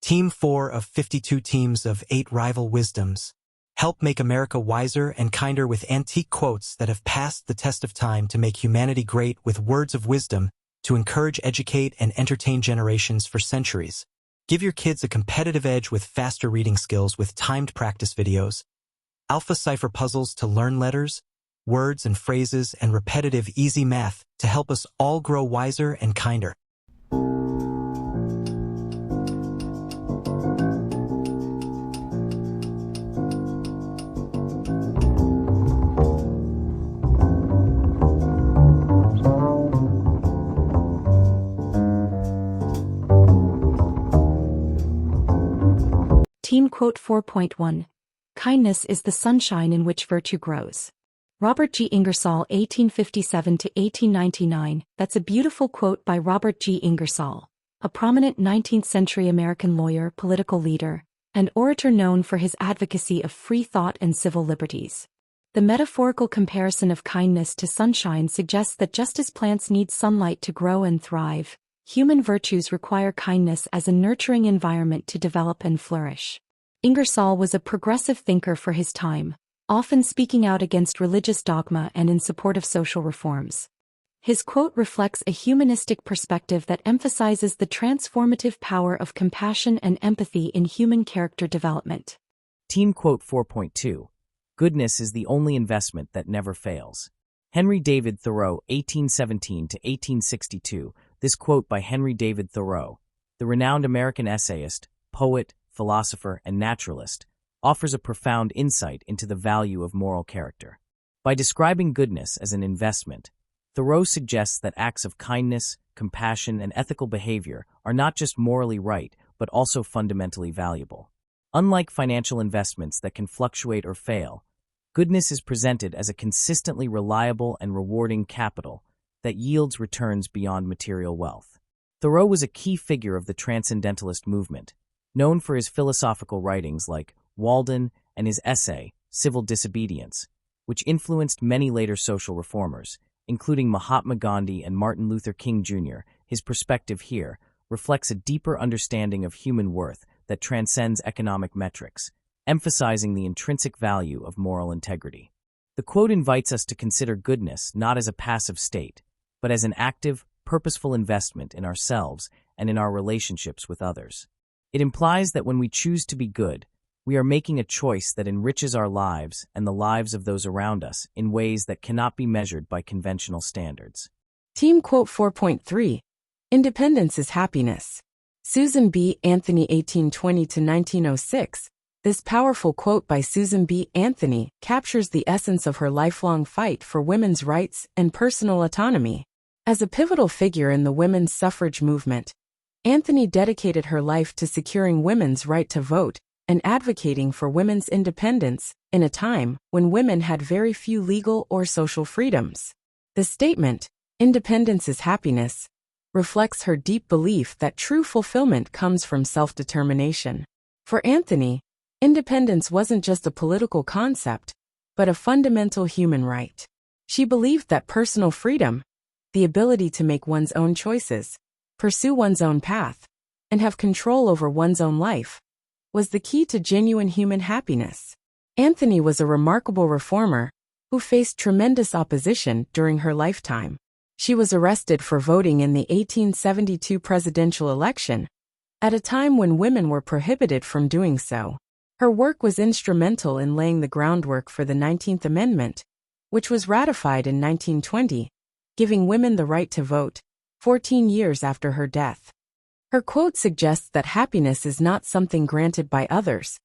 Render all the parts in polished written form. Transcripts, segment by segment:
Team 4 of 52 teams of 8 rival wisdoms. Help make America wiser and kinder with antique quotes that have passed the test of time to make humanity great, with words of wisdom to encourage, educate, and entertain generations for centuries. Give your kids a competitive edge with faster reading skills with timed practice videos, alpha cipher puzzles to learn letters, words and phrases, and repetitive easy math to help us all grow wiser and kinder. Team Quote 4.1. Kindness is the sunshine in which virtue grows. Robert G. Ingersoll, 1857–1899. That's a beautiful quote by Robert G. Ingersoll, a prominent 19th-century American lawyer, political leader, and orator known for his advocacy of free thought and civil liberties. The metaphorical comparison of kindness to sunshine suggests that just as plants need sunlight to grow and thrive, human virtues require kindness as a nurturing environment to develop and flourish. Ingersoll was a progressive thinker for his time, often speaking out against religious dogma and in support of social reforms. His quote reflects a humanistic perspective that emphasizes the transformative power of compassion and empathy in human character development. Team Quote 4.2. Goodness is the only investment that never fails. Henry David Thoreau, 1817–1862. This quote by Henry David Thoreau, the renowned American essayist, poet, philosopher, and naturalist, offers a profound insight into the value of moral character. By describing goodness as an investment, Thoreau suggests that acts of kindness, compassion, and ethical behavior are not just morally right, but also fundamentally valuable. Unlike financial investments that can fluctuate or fail, goodness is presented as a consistently reliable and rewarding capital that yields returns beyond material wealth. Thoreau was a key figure of the Transcendentalist movement, known for his philosophical writings like Walden and his essay, Civil Disobedience, which influenced many later social reformers, including Mahatma Gandhi and Martin Luther King Jr. His perspective here reflects a deeper understanding of human worth that transcends economic metrics, emphasizing the intrinsic value of moral integrity. The quote invites us to consider goodness not as a passive state, but as an active, purposeful investment in ourselves and in our relationships with others. It implies that when we choose to be good, we are making a choice that enriches our lives and the lives of those around us in ways that cannot be measured by conventional standards. Team Quote 4.3. Independence is happiness. Susan B. Anthony, 1820–1906. This powerful quote by Susan B. Anthony captures the essence of her lifelong fight for women's rights and personal autonomy. As a pivotal figure in the women's suffrage movement, Anthony dedicated her life to securing women's right to vote and advocating for women's independence in a time when women had very few legal or social freedoms. The statement, "Independence is happiness," reflects her deep belief that true fulfillment comes from self-determination. For Anthony, independence wasn't just a political concept, but a fundamental human right. She believed that personal freedom, the ability to make one's own choices, pursue one's own path, and have control over one's own life, was the key to genuine human happiness. Anthony was a remarkable reformer who faced tremendous opposition during her lifetime. She was arrested for voting in the 1872 presidential election, at a time when women were prohibited from doing so. Her work was instrumental in laying the groundwork for the 19th Amendment, which was ratified in 1920, giving women the right to vote, 14 years after her death. Her quote suggests that happiness is not something granted by others,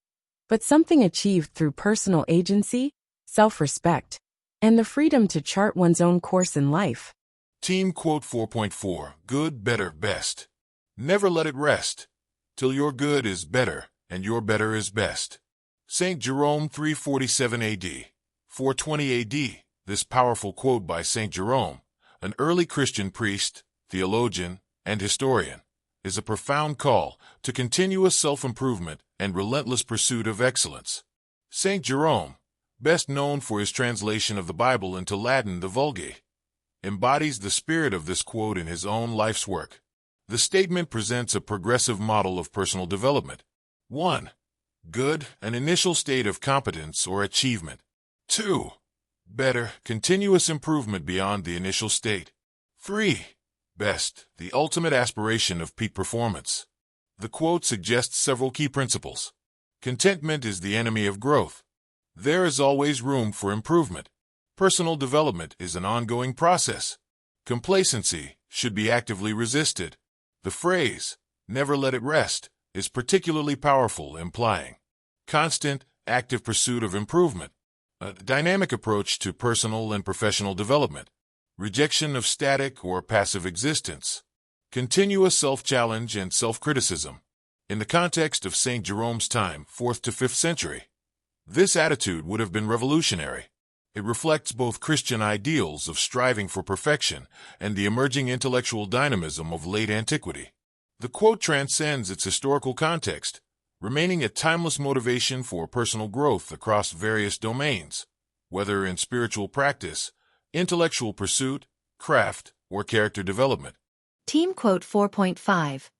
but something achieved through personal agency, self-respect, and the freedom to chart one's own course in life. Team Quote 4.4. Good, better, best. Never let it rest till your good is better and your better is best. St. Jerome, 347 AD, 420 AD. This powerful quote by St. Jerome, an early Christian priest, theologian, and historian, is a profound call to continuous self-improvement and relentless pursuit of excellence. St. Jerome, best known for his translation of the Bible into Latin, the Vulgate, embodies the spirit of this quote in his own life's work. The statement presents a progressive model of personal development. 1. Good, an initial state of competence or achievement. 2. Better, continuous improvement beyond the initial state. 3. Best, the ultimate aspiration of peak performance. The quote suggests several key principles. Contentment is the enemy of growth. There is always room for improvement. Personal development is an ongoing process. Complacency should be actively resisted. The phrase, "never let it rest," is particularly powerful, implying constant, active pursuit of improvement, a dynamic approach to personal and professional development, rejection of static or passive existence, continuous self-challenge and self-criticism. In the context of St. Jerome's time, 4th to 5th century, this attitude would have been revolutionary. It reflects both Christian ideals of striving for perfection and the emerging intellectual dynamism of late antiquity. The quote transcends its historical context, remaining a timeless motivation for personal growth across various domains, whether in spiritual practice, intellectual pursuit, craft, or character development. Team quote 4.5.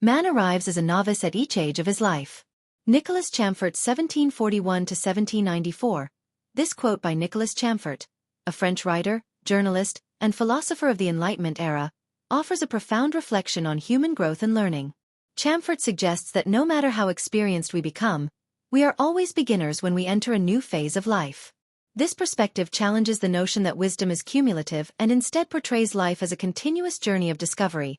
Man arrives as a novice at each age of his life. Nicholas Chamfort, 1741 to 1794. This quote by Nicholas Chamfort, a French writer, journalist, and philosopher of the Enlightenment era, offers a profound reflection on human growth and learning. Chamfort suggests that no matter how experienced we become, we are always beginners when we enter a new phase of life. This perspective challenges the notion that wisdom is cumulative and instead portrays life as a continuous journey of discovery,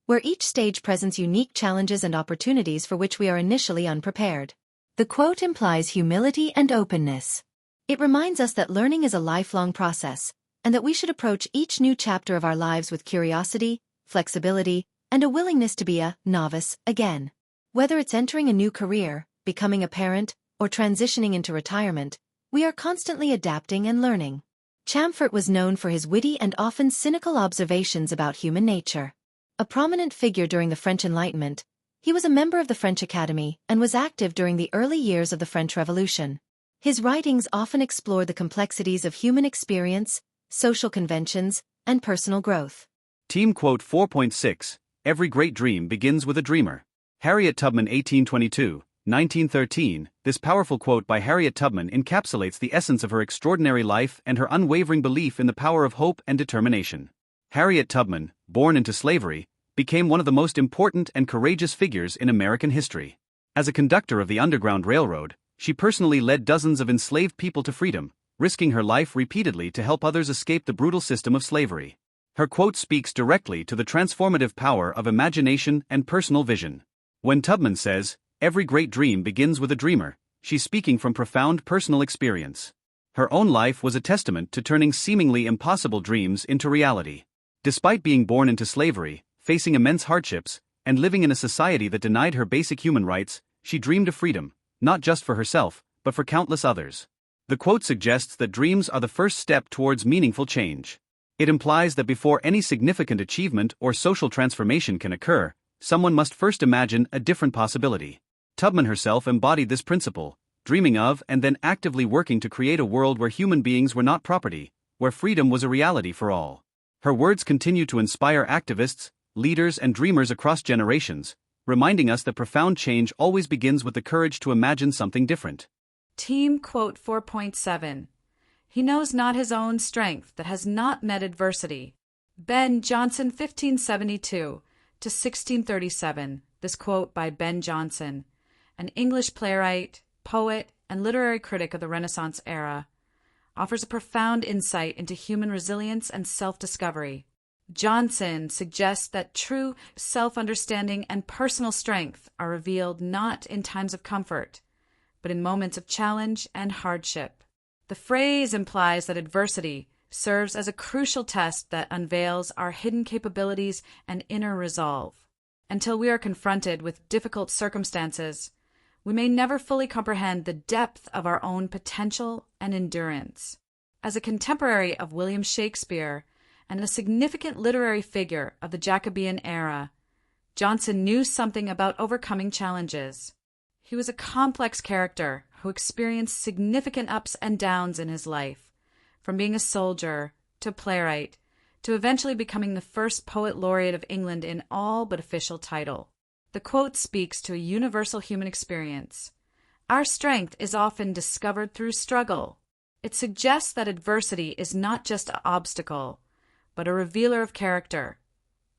where each stage presents unique challenges and opportunities for which we are initially unprepared. The quote implies humility and openness. It reminds us that learning is a lifelong process, and that we should approach each new chapter of our lives with curiosity, flexibility, and a willingness to be a novice again. Whether it's entering a new career, becoming a parent, or transitioning into retirement, we are constantly adapting and learning. Chamfort was known for his witty and often cynical observations about human nature. A prominent figure during the French Enlightenment, he was a member of the French Academy and was active during the early years of the French Revolution. His writings often explore the complexities of human experience, social conventions, and personal growth. Team quote 4.6. Every great dream begins with a dreamer. Harriet Tubman, 1822, 1913. This powerful quote by Harriet Tubman encapsulates the essence of her extraordinary life and her unwavering belief in the power of hope and determination. Harriet Tubman, born into slavery, became one of the most important and courageous figures in American history. As a conductor of the Underground Railroad, she personally led dozens of enslaved people to freedom, risking her life repeatedly to help others escape the brutal system of slavery. Her quote speaks directly to the transformative power of imagination and personal vision. When Tubman says, "Every great dream begins with a dreamer," she's speaking from profound personal experience. Her own life was a testament to turning seemingly impossible dreams into reality. Despite being born into slavery, facing immense hardships, and living in a society that denied her basic human rights, she dreamed of freedom, not just for herself, but for countless others. The quote suggests that dreams are the first step towards meaningful change. It implies that before any significant achievement or social transformation can occur, someone must first imagine a different possibility. Tubman herself embodied this principle, dreaming of and then actively working to create a world where human beings were not property, where freedom was a reality for all. Her words continue to inspire activists, leaders, and dreamers across generations, reminding us that profound change always begins with the courage to imagine something different. Team quote 4.7. He knows not his own strength that has not met adversity. Ben Jonson, 1572 to 1637. This quote by Ben Jonson, an English playwright, poet, and literary critic of the Renaissance era, offers a profound insight into human resilience and self-discovery. Jonson suggests that true self-understanding and personal strength are revealed not in times of comfort, but in moments of challenge and hardship. The phrase implies that adversity serves as a crucial test that unveils our hidden capabilities and inner resolve. Until we are confronted with difficult circumstances, we may never fully comprehend the depth of our own potential and endurance. As a contemporary of William Shakespeare and a significant literary figure of the Jacobean era, Jonson knew something about overcoming challenges. He was a complex character who experienced significant ups and downs in his life, from being a soldier to playwright to eventually becoming the first poet laureate of England in all but official title. The quote speaks to a universal human experience. Our strength is often discovered through struggle. It suggests that adversity is not just an obstacle, but a revealer of character,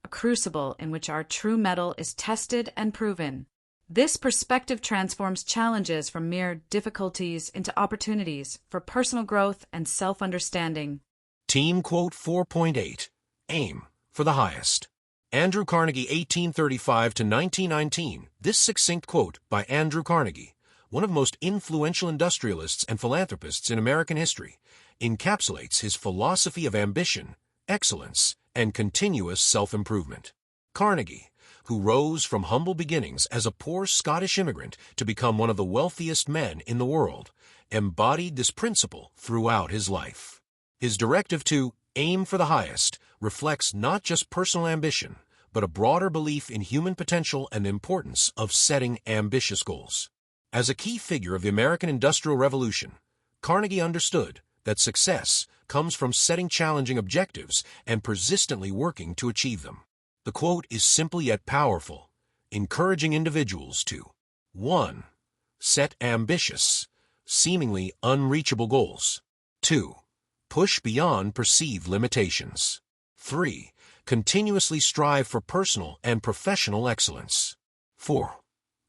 a crucible in which our true mettle is tested and proven. This perspective transforms challenges from mere difficulties into opportunities for personal growth and self-understanding. Team Quote 4.8. Aim for the highest. Andrew Carnegie, 1835 to 1919. This succinct quote by Andrew Carnegie, one of the most influential industrialists and philanthropists in American history, encapsulates his philosophy of ambition, excellence, and continuous self-improvement. Carnegie, who rose from humble beginnings as a poor Scottish immigrant to become one of the wealthiest men in the world, embodied this principle throughout his life. His directive to aim for the highest reflects not just personal ambition, but a broader belief in human potential and the importance of setting ambitious goals. As a key figure of the American Industrial Revolution, Carnegie understood that success comes from setting challenging objectives and persistently working to achieve them. The quote is simple yet powerful, encouraging individuals to 1. Set ambitious, seemingly unreachable goals. 2. Push beyond perceived limitations. 3. Continuously strive for personal and professional excellence. 4.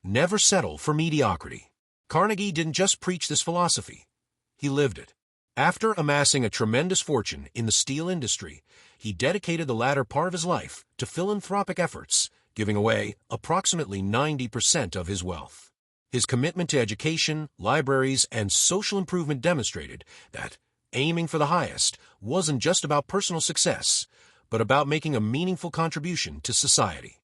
Never settle for mediocrity. Carnegie didn't just preach this philosophy, he lived it. After amassing a tremendous fortune in the steel industry, he dedicated the latter part of his life to philanthropic efforts, giving away approximately 90% of his wealth. His commitment to education, libraries, and social improvement demonstrated that aiming for the highest wasn't just about personal success, but about making a meaningful contribution to society.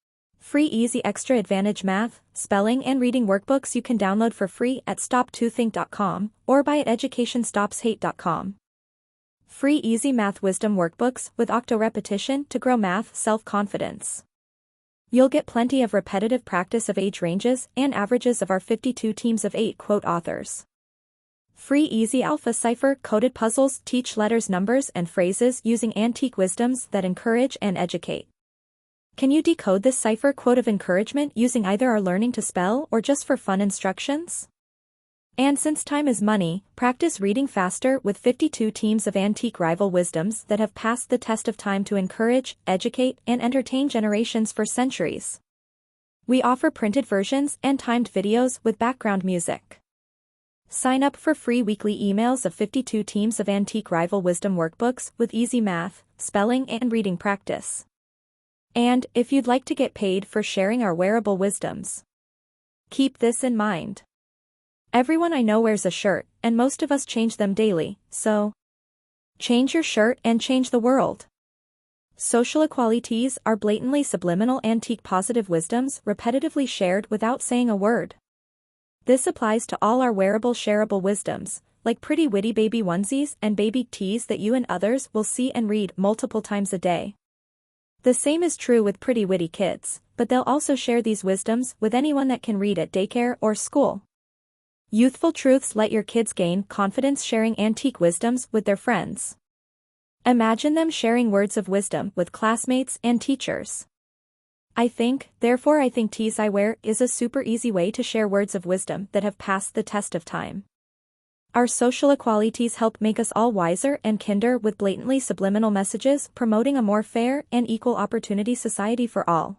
Free Easy Extra Advantage Math, Spelling, and Reading Workbooks you can download for free at stop2think.com or buy at educationstopshate.com. Free Easy Math Wisdom Workbooks with octo repetition to grow math self-confidence. You'll get plenty of repetitive practice of age ranges and averages of our 52 teams of 8 quote authors. Free Easy Alpha Cypher coded puzzles teach letters, numbers, and phrases using antique wisdoms that encourage and educate. Can you decode this cipher quote of encouragement using either our learning to spell or just for fun instructions? And since time is money, practice reading faster with 52 teams of antique rival wisdoms that have passed the test of time to encourage, educate, and entertain generations for centuries. We offer printed versions and timed videos with background music. Sign up for free weekly emails of 52 teams of antique rival wisdom workbooks with easy math, spelling, and reading practice. And if you'd like to get paid for sharing our wearable wisdoms, keep this in mind. Everyone I know wears a shirt, and most of us change them daily, so change your shirt and change the world. Social equalities are blatantly subliminal antique positive wisdoms repetitively shared without saying a word. This applies to all our wearable shareable wisdoms, like pretty witty baby onesies and baby tees that you and others will see and read multiple times a day. The same is true with pretty witty kids, but they'll also share these wisdoms with anyone that can read at daycare or school. Youthful truths let your kids gain confidence sharing antique wisdoms with their friends. Imagine them sharing words of wisdom with classmates and teachers. I think, therefore I think tees I wear is a super easy way to share words of wisdom that have passed the test of time. Our social equalities help make us all wiser and kinder with blatantly subliminal messages promoting a more fair and equal opportunity society for all.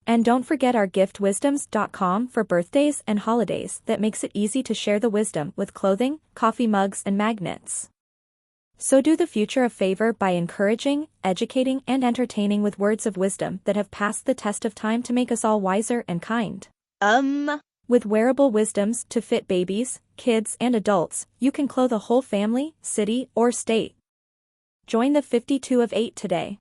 And don't forget our giftwisdoms.com for birthdays and holidays that makes it easy to share the wisdom with clothing, coffee mugs, and magnets. So do the future a favor by encouraging, educating, and entertaining with words of wisdom that have passed the test of time to make us all wiser and kind. With wearable wisdoms to fit babies, kids, and adults, you can clothe a whole family, city, or state. Join the 52 of 8 today.